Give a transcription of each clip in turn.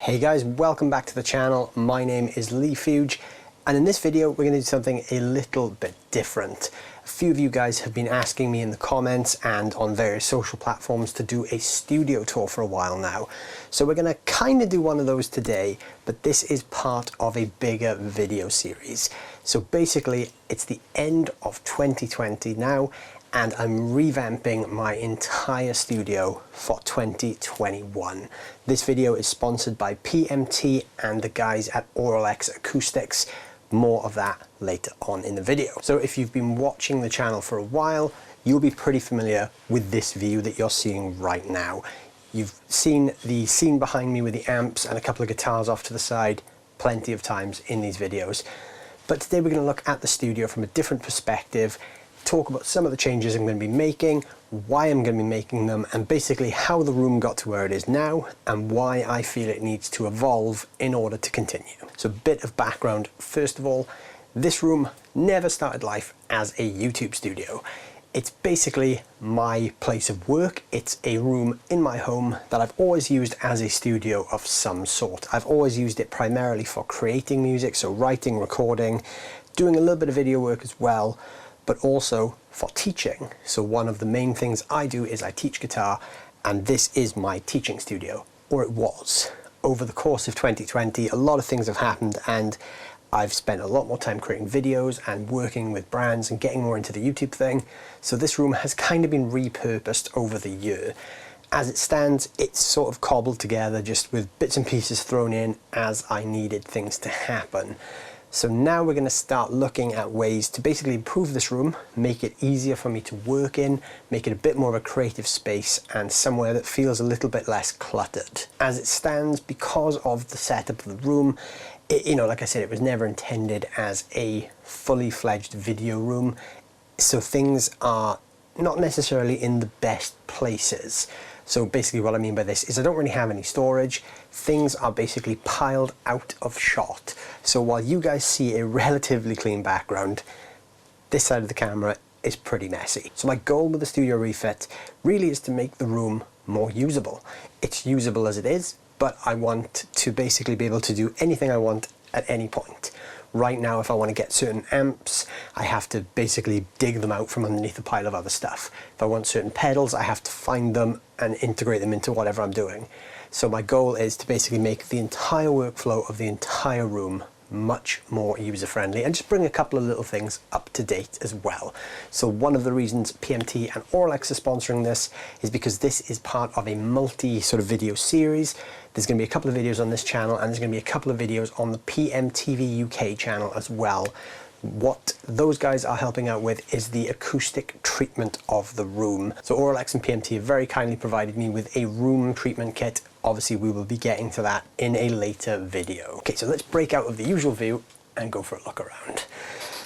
Hey guys, welcome back to the channel. My name is Leigh Fuge, and in this video we're going to do something a little bit different. A few of you guys have been asking me in the comments and on various social platforms to do a studio tour for a while now. So we're going to kind of do one of those today, but this is part of a bigger video series. So basically it's the end of 2020 now, and I'm revamping my entire studio for 2021. This video is sponsored by PMT and the guys at X Acoustics. More of that later on in the video. So if you've been watching the channel for a while, you'll be pretty familiar with this view that you're seeing right now. You've seen the scene behind me with the amps and a couple of guitars off to the side plenty of times in these videos. But today we're going to look at the studio from a different perspective, talk about some of the changes I'm going to be making, why I'm going to be making them, and basically how the room got to where it is now and why I feel it needs to evolve in order to continue. So a bit of background. First of all, this room never started life as a YouTube studio. It's basically my place of work. It's a room in my home that I've always used as a studio of some sort. I've always used it primarily for creating music, so writing, recording, doing a little bit of video work as well, but also for teaching. So one of the main things I do is I teach guitar, and this is my teaching studio, or it was. Over the course of 2020, a lot of things have happened, and I've spent a lot more time creating videos and working with brands and getting more into the YouTube thing. So this room has kind of been repurposed over the year. As it stands, it's sort of cobbled together just with bits and pieces thrown in as I needed things to happen. So now we're going to start looking at ways to basically improve this room, make it easier for me to work in, make it a bit more of a creative space and somewhere that feels a little bit less cluttered. As it stands, because of the setup of the room, like I said, it was never intended as a fully fledged video room. So things are not necessarily in the best places. So basically what I mean by this is I don't really have any storage. Things are basically piled out of shot. So while you guys see a relatively clean background, this side of the camera is pretty messy. So my goal with the studio refit really is to make the room more usable. It's usable as it is, but I want to basically be able to do anything I want at any point. Right now, if I want to get certain amps, I have to basically dig them out from underneath a pile of other stuff. If I want certain pedals, I have to find them and integrate them into whatever I'm doing. So my goal is to basically make the entire workflow of the entire room much more user-friendly and just bring a couple of little things up to date as well. So one of the reasons PMT and X are sponsoring this is because this is part of a multi sort of video series. There's going to be a couple of videos on this channel, and there's going to be a couple of videos on the PMTV UK channel as well. What those guys are helping out with is the acoustic treatment of the room. So X and PMT have very kindly provided me with a room treatment kit. Obviously we will be getting to that in a later video. Okay, so let's break out of the usual view and go for a look around.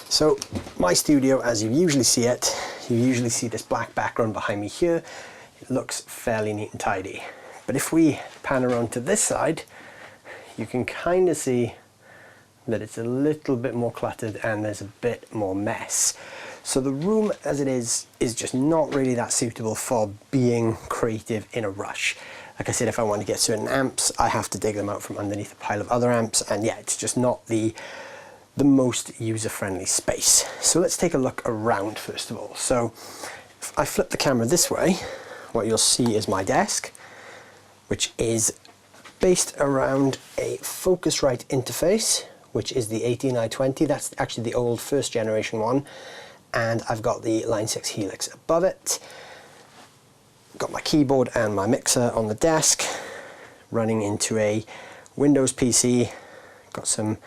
So my studio, as you usually see it, you usually see this black background behind me here. It looks fairly neat and tidy. But if we pan around to this side, you can kind of see that it's a little bit more cluttered and there's a bit more mess. So the room as it is just not really that suitable for being creative in a rush. Like I said, if I want to get certain amps, I have to dig them out from underneath a pile of other amps, and yeah, it's just not the most user-friendly space. So let's take a look around first of all. So if I flip the camera this way, what you'll see is my desk, which is based around a Focusrite interface, which is the 18i20. That's actually the old first generation one. And I've got the Line 6 Helix above it. Got my keyboard and my mixer on the desk, running into a Windows PC. Got some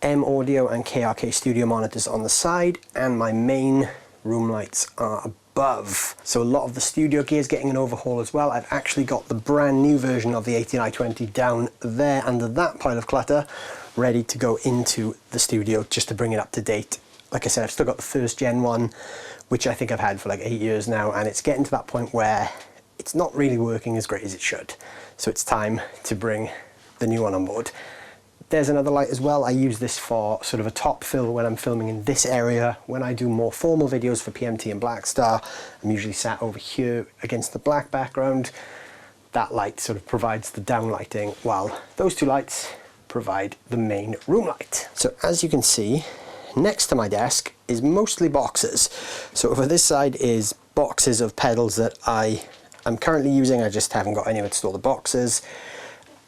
M Audio and KRK Studio monitors on the side, and my main room lights are above. So a lot of the studio gear is getting an overhaul as well. I've actually got the brand new version of the 18i20 down there under that pile of clutter, ready to go into the studio just to bring it up to date. Like I said, I've still got the first gen one, which I think I've had for like 8 years now, and it's getting to that point where it's not really working as great as it should. So it's time to bring the new one on board. There's another light as well. I use this for sort of a top fill when I'm filming in this area. When I do more formal videos for PMT and Blackstar, I'm usually sat over here against the black background. that light sort of provides the down lighting, while those two lights provide the main room light. So as you can see, next to my desk is mostly boxes. So over this side is boxes of pedals that I'm currently using. I just haven't got anywhere to store the boxes.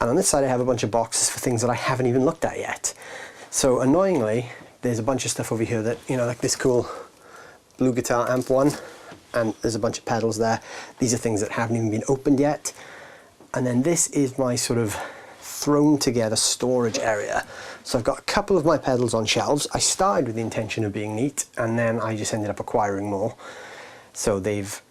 And on this side I have a bunch of boxes for things that I haven't even looked at yet. So annoyingly, there's a bunch of stuff over here that, you know, like this cool blue guitar amp one, and there's a bunch of pedals there. These are things that haven't even been opened yet. And then this is my sort of thrown together storage area. So I've got a couple of my pedals on shelves. I started with the intention of being neat, and then I just ended up acquiring more. So they've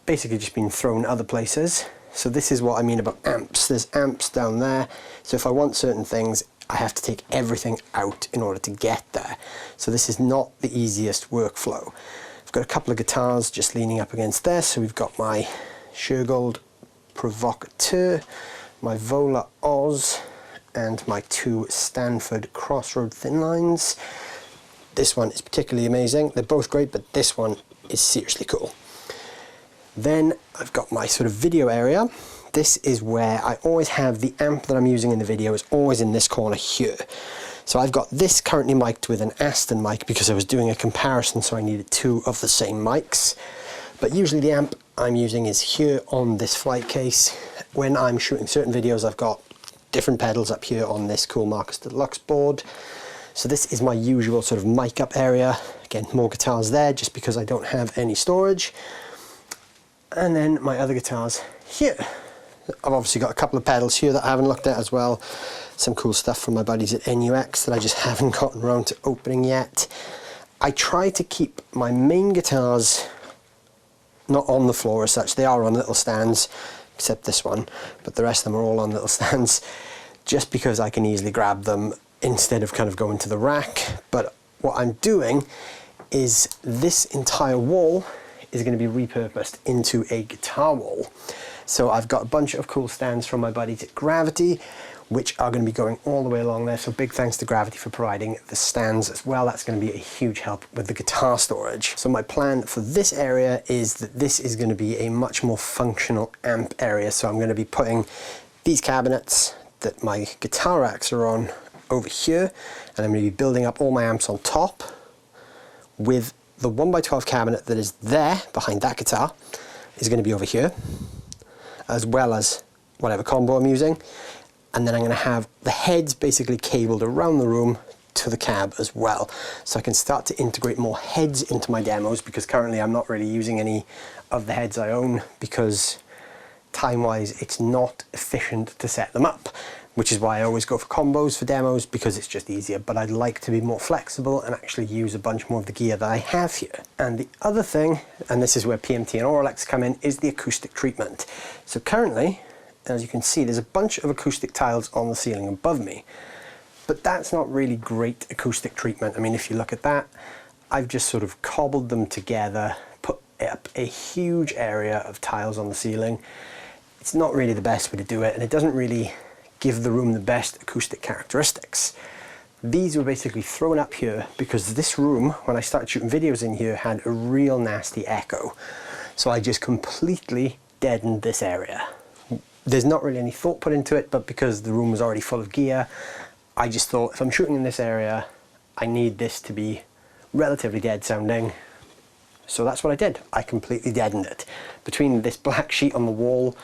basically just been thrown other places. So this is what I mean about amps. There's amps down there. So if I want certain things, I have to take everything out in order to get there. So this is not the easiest workflow. I've got a couple of guitars just leaning up against there. So we've got my Shergold Provocateur, my Vola Oz, and my two Stanford Crossroad thin lines. This one is particularly amazing. They're both great, but this one is seriously cool. Then I've got my sort of video area. This is where I always have the amp that I'm using in the video is always in this corner here. So I've got this currently mic'd with an Aston mic because I was doing a comparison, so I needed two of the same mics. But usually the amp I'm using is here on this flight case. When I'm shooting certain videos, I've got different pedals up here on this cool Marcus Deluxe board. So this is my usual sort of mic up area. Again, more guitars there just because I don't have any storage. And then my other guitars here. I've obviously got a couple of pedals here that I haven't looked at as well. Some cool stuff from my buddies at NUX that I just haven't gotten around to opening yet. I try to keep my main guitars not on the floor as such. They are on little stands, except this one, but the rest of them are all on little stands, just because I can easily grab them instead of kind of going to the rack. But what I'm doing is this entire wall is going to be repurposed into a guitar wall. So I've got a bunch of cool stands from my buddies at Gravity, which are going to be going all the way along there. So big thanks to Gravity for providing the stands as well. That's going to be a huge help with the guitar storage. So my plan for this area is that this is going to be a much more functional amp area. So I'm going to be putting these cabinets that my guitar racks are on over here, and I'm going to be building up all my amps on top with the 1x12 cabinet that is there behind that guitar is going to be over here, as well as whatever combo I'm using. And then I'm going to have the heads basically cabled around the room to the cab as well. So I can start to integrate more heads into my demos, because currently I'm not really using any of the heads I own because time-wise it's not efficient to set them up, which is why I always go for combos for demos, because it's just easier. But I'd like to be more flexible and actually use a bunch more of the gear that I have here. And the other thing, and this is where PMT and Auralex come in, is the acoustic treatment. So currently, as you can see, there's a bunch of acoustic tiles on the ceiling above me, but that's not really great acoustic treatment. I mean, if you look at that, I've just sort of cobbled them together, put up a huge area of tiles on the ceiling. It's not really the best way to do it, and it doesn't really give the room the best acoustic characteristics. These were basically thrown up here because this room, when I started shooting videos in here, had a real nasty echo. So I just completely deadened this area. There's not really any thought put into it, but because the room was already full of gear, I just thought if I'm shooting in this area, I need this to be relatively dead sounding. So that's what I did. I completely deadened it. Between this black sheet on the wall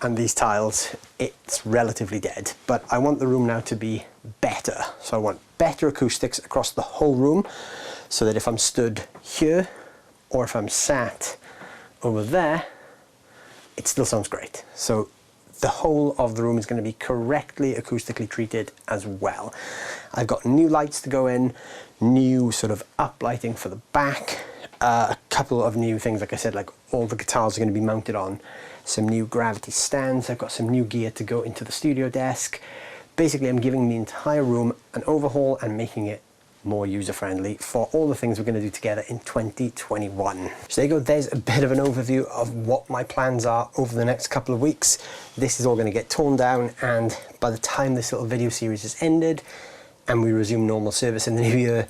and these tiles, it's relatively dead, but I want the room now to be better. So I want better acoustics across the whole room, so that if I'm stood here or if I'm sat over there, it still sounds great. So the whole of the room is going to be correctly acoustically treated as well. I've got new lights to go in, new sort of uplighting for the back, a couple of new things, like I said, like all the guitars are going to be mounted on some new Gravity stands. I've got some new gear to go into the studio desk. Basically, I'm giving the entire room an overhaul and making it more user-friendly for all the things we're going to do together in 2021. So there you go, there's a bit of an overview of what my plans are over the next couple of weeks. This is all going to get torn down, and by the time this little video series is ended and we resume normal service in the new year,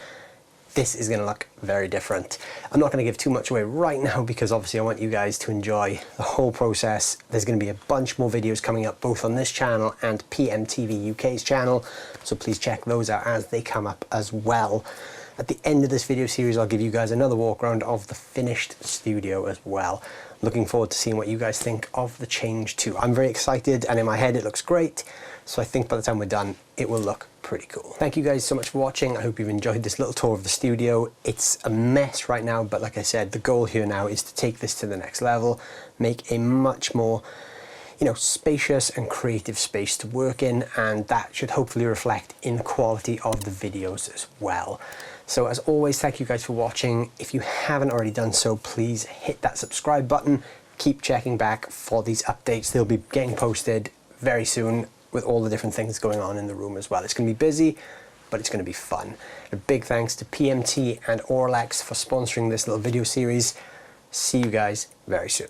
this is going to look very different. I'm not going to give too much away right now because obviously I want you guys to enjoy the whole process. There's going to be a bunch more videos coming up both on this channel and PMTV UK's channel, so please check those out as they come up as well. At the end of this video series, I'll give you guys another walk around of the finished studio as well. Looking forward to seeing what you guys think of the change too. I'm very excited, and in my head it looks great, so I think by the time we're done it will look pretty cool. Thank you guys so much for watching. I hope you've enjoyed this little tour of the studio. It's a mess right now, but like I said, the goal here now is to take this to the next level, make a much more, you know, spacious and creative space to work in, and that should hopefully reflect in the quality of the videos as well. So as always, thank you guys for watching. If you haven't already done so, please hit that subscribe button. Keep checking back for these updates. They'll be getting posted very soon with all the different things going on in the room as well. It's going to be busy, but it's going to be fun. A big thanks to PMT and Orlex for sponsoring this little video series. See you guys very soon.